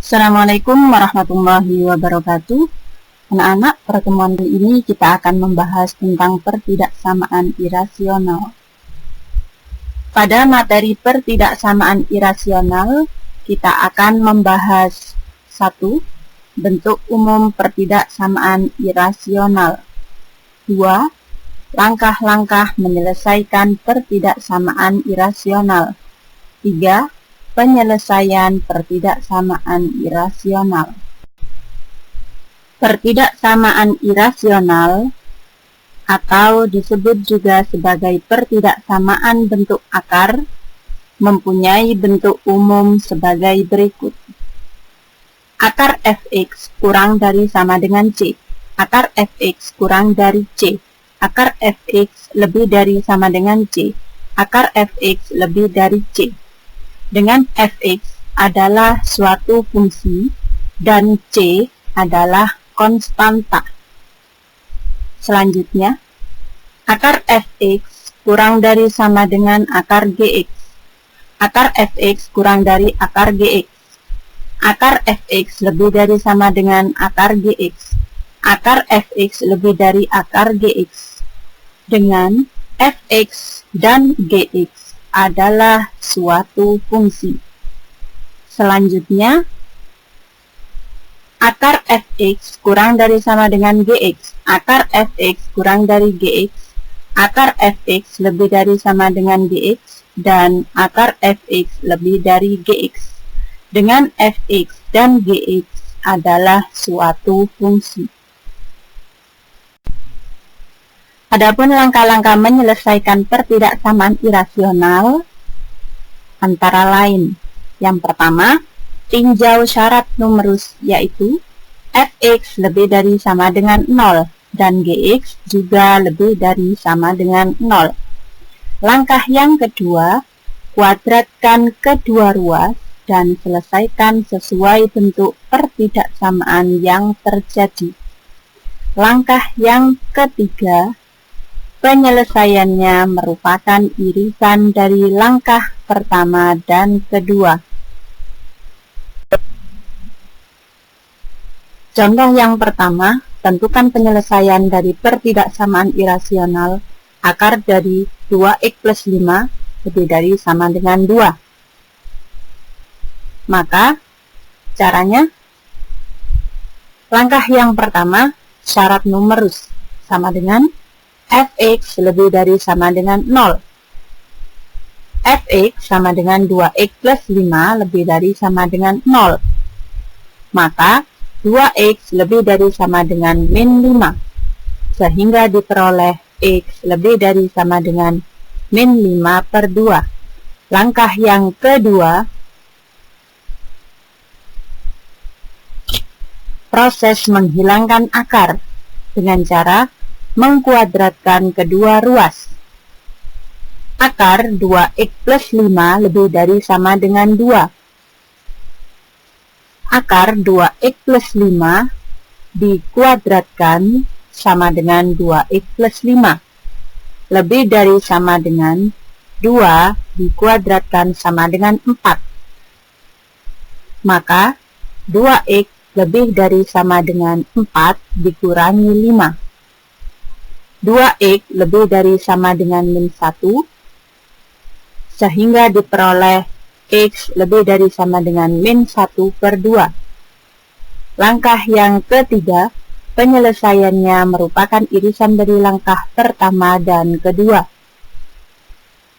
Assalamualaikum warahmatullahi wabarakatuh. Anak-anak, pertemuan kali ini kita akan membahas tentang pertidaksamaan irasional. Pada materi pertidaksamaan irasional, kita akan membahas 1. Bentuk umum pertidaksamaan irasional. 2. Langkah-langkah menyelesaikan pertidaksamaan irasional. 3. Penyelesaian pertidaksamaan irasional. Pertidaksamaan irasional atau disebut juga sebagai pertidaksamaan bentuk akar mempunyai bentuk umum sebagai berikut. Akar fx kurang dari sama dengan c. Akar fx kurang dari c. Akar fx lebih dari sama dengan c. Akar fx lebih dari c. Dengan fx adalah suatu fungsi dan c adalah konstanta. Selanjutnya, akar fx kurang dari sama dengan akar gx. Akar fx kurang dari akar gx. Akar fx lebih dari sama dengan akar gx. Akar fx lebih dari akar gx. Dengan fx dan gx adalah suatu fungsi. Selanjutnya, akar fx kurang dari sama dengan gx. Akar fx kurang dari gx. Akar fx lebih dari sama dengan gx. Dan akar fx lebih dari gx. Dengan fx dan gx adalah suatu fungsi. Adapun langkah-langkah menyelesaikan pertidaksamaan irasional antara lain. Yang pertama, tinjau syarat numerus, yaitu fx lebih dari sama dengan 0 dan gx juga lebih dari sama dengan 0. Langkah yang kedua, kuadratkan kedua ruas dan selesaikan sesuai bentuk pertidaksamaan yang terjadi. Langkah yang ketiga, penyelesaiannya merupakan irisan dari langkah pertama dan kedua. Contoh yang pertama, tentukan penyelesaian dari pertidaksamaan irasional akar dari 2x plus 5 lebih dari sama dengan 2. Maka, caranya, langkah yang pertama, syarat numerus sama dengan fx lebih dari sama dengan 0. Fx sama dengan 2x plus 5 lebih dari sama dengan 0. Maka 2x lebih dari sama dengan min 5. Sehingga diperoleh x lebih dari sama dengan min 5 per 2. Langkah yang kedua, proses menghilangkan akar dengan cara mengkuadratkan kedua ruas. Akar 2x plus 5 lebih dari sama dengan 2. Akar 2x plus 5 dikuadratkan sama dengan 2x plus 5. Lebih dari sama dengan 2 dikuadratkan sama dengan 4. Maka 2x lebih dari sama dengan 4 dikurangi 5. 2x lebih dari sama dengan min 1, sehingga diperoleh x lebih dari sama dengan min 1 per 2. Langkah yang ketiga, penyelesaiannya merupakan irisan dari langkah pertama dan kedua.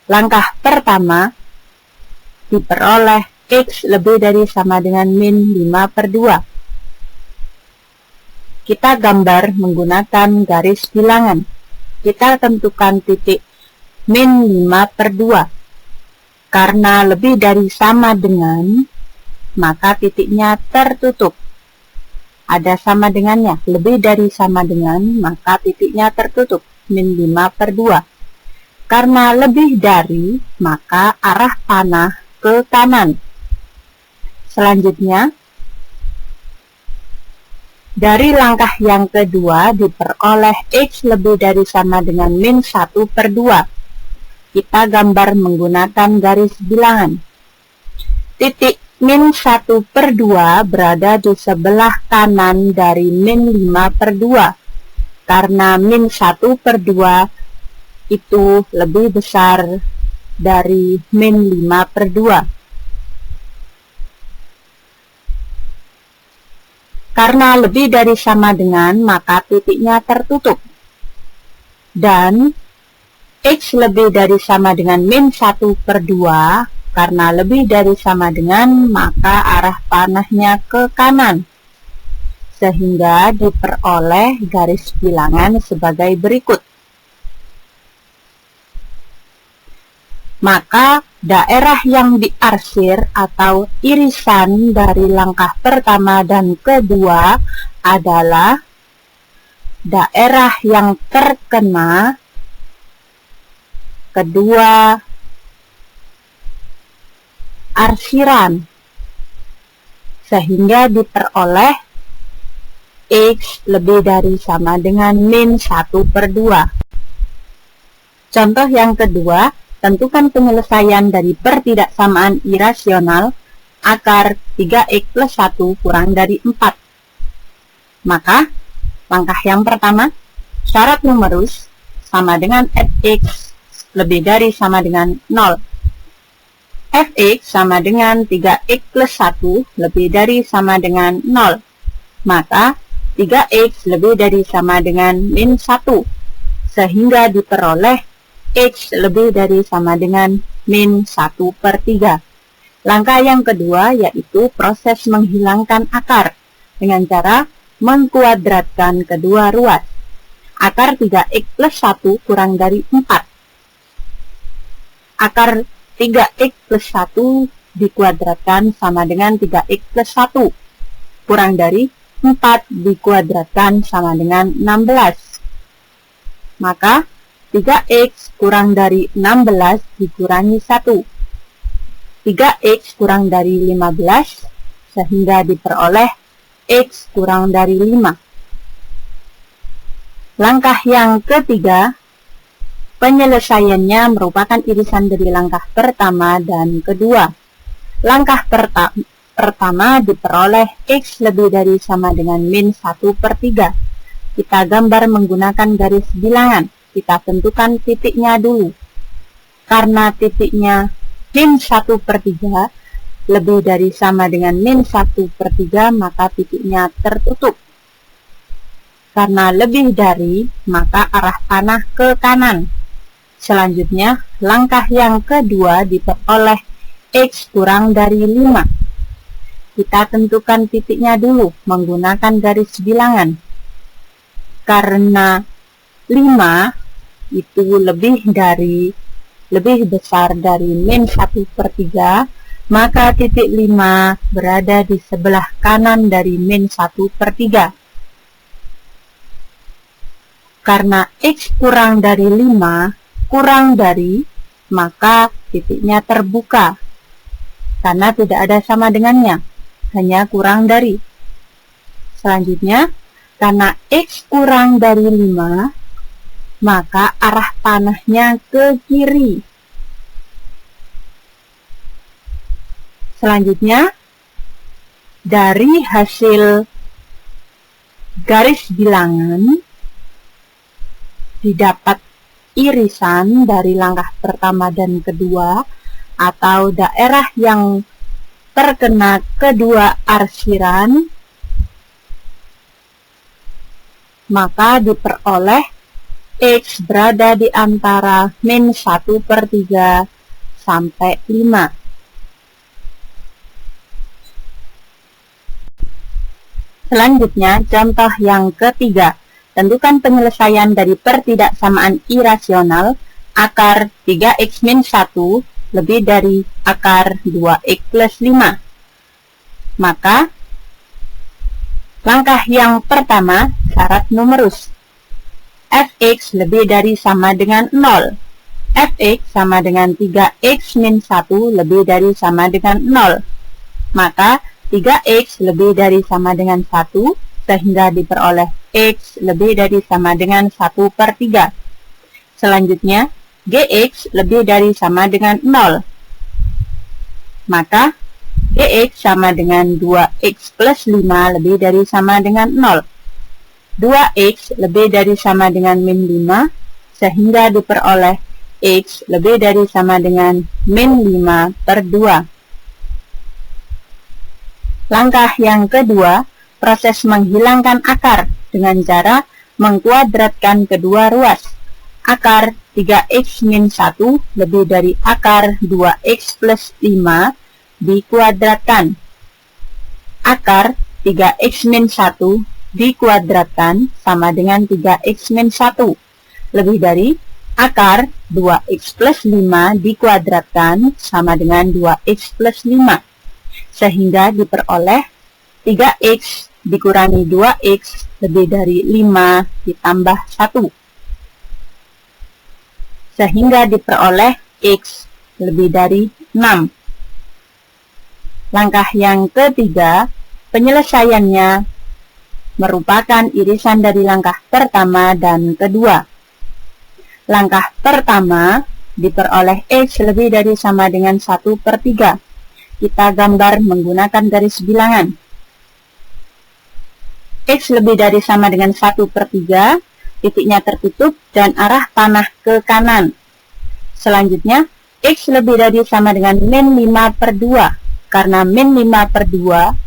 Langkah pertama, diperoleh x lebih dari sama dengan min 5 per 2. Kita gambar menggunakan garis bilangan. Kita tentukan titik min 5 per 2. Karena lebih dari sama dengan, maka titiknya tertutup. Ada sama dengannya, lebih dari sama dengan, maka titiknya tertutup, min 5 per 2. Karena lebih dari, maka arah panah ke kanan. Selanjutnya, dari langkah yang kedua diperoleh x lebih dari sama dengan min 1 per 2. Kita gambar menggunakan garis bilangan. Titik min 1/2 berada di sebelah kanan dari min 5/2. Karena min 1/2 itu lebih besar dari min 5/2. Karena lebih dari sama dengan, maka titiknya tertutup. Dan X lebih dari sama dengan min 1/2, karena lebih dari sama dengan, maka arah panahnya ke kanan. Sehingga diperoleh garis bilangan sebagai berikut. Maka daerah yang diarsir atau irisan dari langkah pertama dan kedua adalah daerah yang terkena kedua arsiran, sehingga diperoleh X lebih dari sama dengan min 1/2. Contoh yang kedua, tentukan penyelesaian dari pertidaksamaan irasional akar 3x plus 1 kurang dari 4. Maka, langkah yang pertama, syarat numerus sama dengan fx lebih dari sama dengan 0. Fx sama dengan 3x plus 1 lebih dari sama dengan 0. Maka, 3x lebih dari sama dengan min 1. Sehingga diperoleh X lebih dari sama dengan min 1/3. Langkah yang kedua yaitu proses menghilangkan akar dengan cara mengkuadratkan kedua ruas. Akar 3x plus 1 kurang dari 4. Akar 3x plus 1 dikuadratkan sama dengan 3x plus 1 kurang dari 4 dikuadratkan sama dengan 16. Maka 3x kurang dari 16 dikurangi 1. 3x kurang dari 15, sehingga diperoleh x kurang dari 5. Langkah yang ketiga, penyelesaiannya merupakan irisan dari langkah pertama dan kedua. Langkah pertama diperoleh x lebih dari sama dengan min 1/3. Kita gambar menggunakan garis bilangan. Kita tentukan titiknya dulu. Karena titiknya min 1/3 lebih dari sama dengan min 1/3, maka titiknya tertutup. Karena lebih dari, maka arah panah ke kanan. Selanjutnya, langkah yang kedua diperoleh X kurang dari 5. Kita tentukan titiknya dulu menggunakan garis bilangan. Karena 5 itu lebih besar dari min 1/3, maka titik 5 berada di sebelah kanan dari min 1/3. Karena X kurang dari 5 kurang dari, maka titiknya terbuka karena tidak ada sama dengannya, hanya kurang dari. Selanjutnya, karena X kurang dari 5, maka arah panahnya ke kiri. Selanjutnya, dari hasil garis bilangan didapat irisan dari langkah pertama dan kedua atau daerah yang terkena kedua arsiran, maka diperoleh X berada di antara min 1/3 sampai 5. Selanjutnya, contoh yang ketiga. Tentukan penyelesaian dari pertidaksamaan irasional akar 3x min 1 lebih dari akar 2x plus 5. Maka, langkah yang pertama, syarat numerus. Fx lebih dari sama dengan 0. Fx sama dengan 3x min 1 lebih dari sama dengan 0. Maka 3x lebih dari sama dengan 1, sehingga diperoleh x lebih dari sama dengan 1/3. Selanjutnya, gx lebih dari sama dengan 0. Maka Dx sama dengan 2x plus 5 lebih dari sama dengan 0. 2x lebih dari sama dengan min 5, sehingga diperoleh x lebih dari sama dengan min 5 per 2. Langkah yang kedua, proses menghilangkan akar dengan cara mengkuadratkan kedua ruas. Akar 3x min 1 lebih dari akar 2x plus 5 dikuadratkan. Akar 3x min 1 dikuadratkan sama dengan 3x min 1 lebih dari akar 2x plus 5 dikuadratkan sama dengan 2x plus 5, sehingga diperoleh 3x dikurangi 2x lebih dari 5 ditambah 1, sehingga diperoleh x lebih dari 6. Langkah yang ketiga, penyelesaiannya merupakan irisan dari langkah pertama dan kedua. Langkah pertama diperoleh x lebih dari sama dengan 1/3. Kita gambar menggunakan garis bilangan. X lebih dari sama dengan 1/3, titiknya tertutup dan arah panah ke kanan. Selanjutnya, x lebih dari sama dengan min 5/2. Karena min 5/2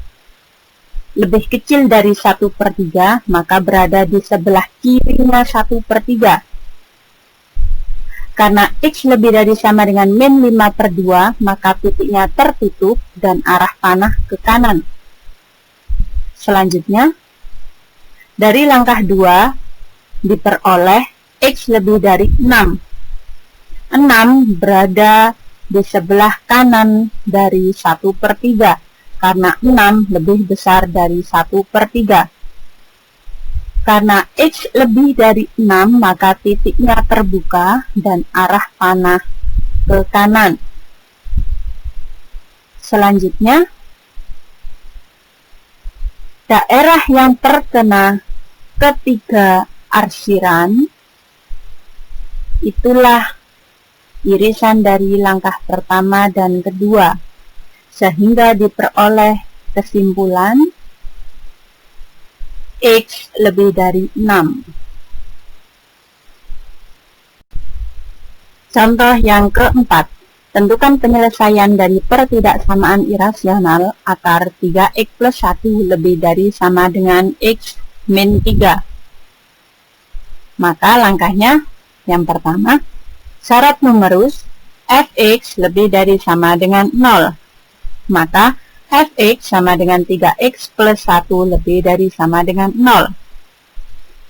lebih kecil dari 1/3, maka berada di sebelah kirinya 1/3. Karena x lebih dari sama dengan min 5/2, maka titiknya tertutup dan arah panah ke kanan. Selanjutnya, dari langkah 2 diperoleh x lebih dari 6. 6 berada di sebelah kanan dari 1/3. Karena 6 lebih besar dari 1/3. Karena x lebih dari 6, maka titiknya terbuka dan arah panah ke kanan. Selanjutnya, daerah yang terkena ketiga arsiran itulah irisan dari langkah pertama dan kedua, sehingga diperoleh kesimpulan x lebih dari 6. Contoh yang keempat, tentukan penyelesaian dari pertidaksamaan irasional akar 3x plus 1 lebih dari sama dengan x min 3. Maka langkahnya yang pertama, syarat numerus fx lebih dari sama dengan 0. Maka fx sama dengan 3x plus 1 lebih dari sama dengan 0.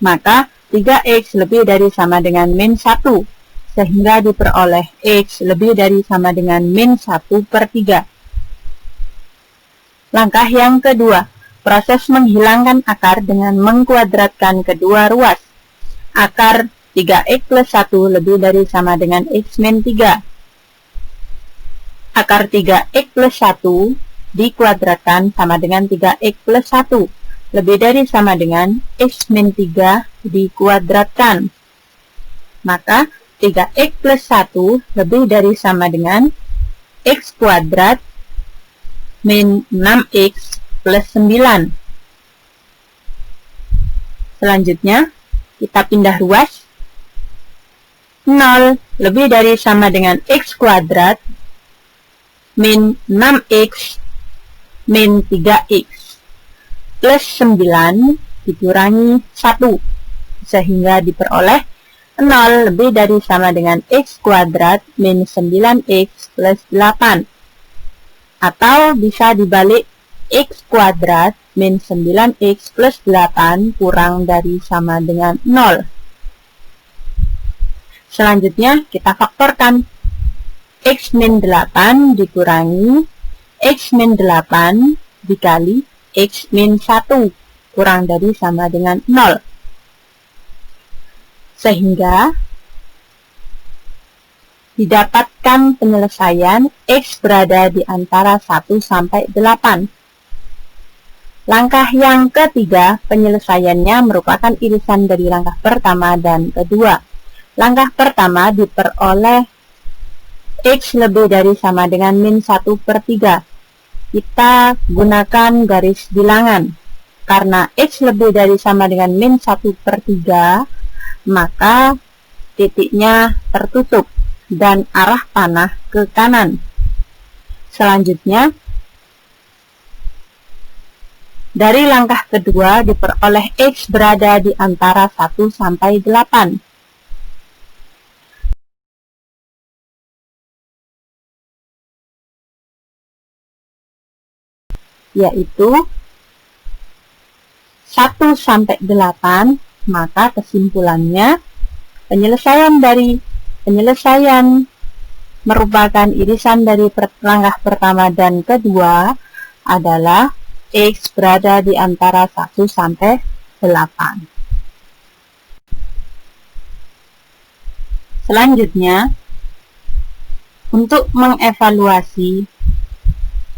Maka 3x lebih dari sama dengan min 1, sehingga diperoleh x lebih dari sama dengan min 1/3. Langkah yang kedua, proses menghilangkan akar dengan mengkuadratkan kedua ruas. Akar 3x plus 1 lebih dari sama dengan x min 3. Akar 3x plus 1 dikuadratkan sama dengan 3x plus 1 lebih dari sama dengan x min 3 dikuadratkan. Maka 3x plus 1 lebih dari sama dengan x kuadrat min 6x plus 9. Selanjutnya, kita pindah ruas. 0 lebih dari sama dengan x kuadrat min 6x min 3x plus 9 dikurangi 1, sehingga diperoleh 0 lebih dari sama dengan x kuadrat min 9x plus 8. Atau bisa dibalik, x kuadrat min 9x plus 8 kurang dari sama dengan 0. Selanjutnya kita faktorkan. X min 8 dikurangi x min 8 dikali x min 1 kurang dari sama dengan 0. Sehingga didapatkan penyelesaian x berada di antara 1 sampai 8. Langkah yang ketiga, penyelesaiannya merupakan irisan dari langkah pertama dan kedua. Langkah pertama diperoleh x lebih dari sama dengan min 1/3. kita gunakan garis bilangan. Karena X lebih dari sama dengan min 1/3, maka titiknya tertutup dan arah panah ke kanan. Selanjutnya, dari langkah kedua diperoleh X berada di antara 1 sampai 8. Yaitu 1 sampai 8, maka kesimpulannya penyelesaian merupakan irisan dari langkah pertama dan kedua adalah X berada di antara 1 sampai 8. Selanjutnya, untuk mengevaluasi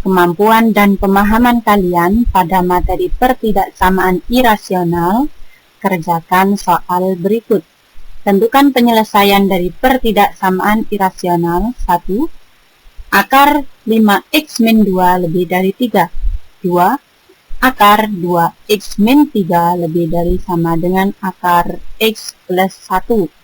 kemampuan dan pemahaman kalian pada materi pertidaksamaan irasional, kerjakan soal berikut. Tentukan penyelesaian dari pertidaksamaan irasional. 1. Akar 5x min 2 lebih dari 3. 2. Akar 2x min 3 lebih dari sama dengan akar x plus 1.